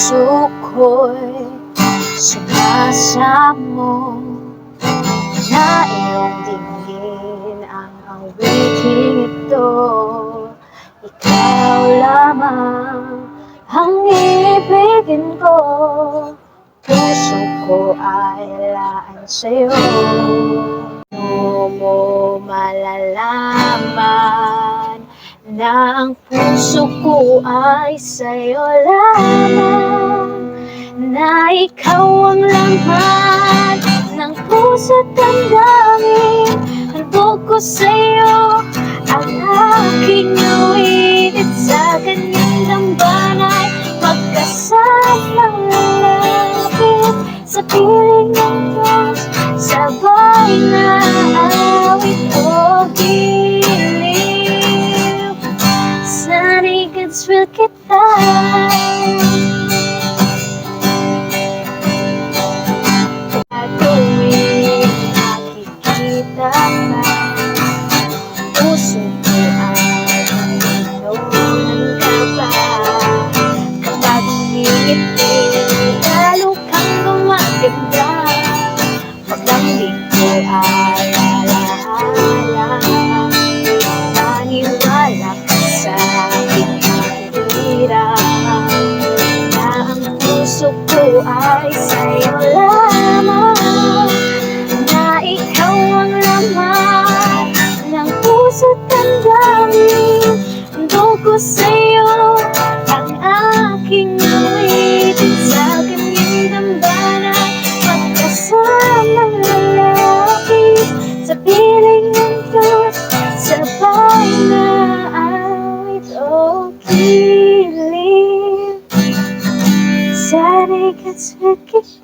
puso ko'y sumasamo na iyong dinggin ang awiting ito. Ikaw lamang ang ibigin ko, puso ko ay laan sa'yo. Mo malalaman na ang puso ko ay sa'yo lamang, na ikaw ang laman ng puso't damdamin. Handog ko sa'yo ang aking awitin, sa kanyang dambanay magkasamang lalapit sa piling ng Diyos, sabay na awit o giliw. Sana'y gadswil kita, at tuwing nakikita ka, puso ko ay nanunan ka ba. Kapag umingiti, lalo kang gumaganda. Paglambing ko ay alaala, naniwala ka sa aking hirap, na ang puso ko ay sa'yo lamang, na ikaw ang laman ng puso't damdamin. Handog ko sa'yo ang aking awitin, sa kanyang dambanay magkasamang lalapit sa piling ng Diyos, sabay na awit o giliw. Sana'y gadswil kita.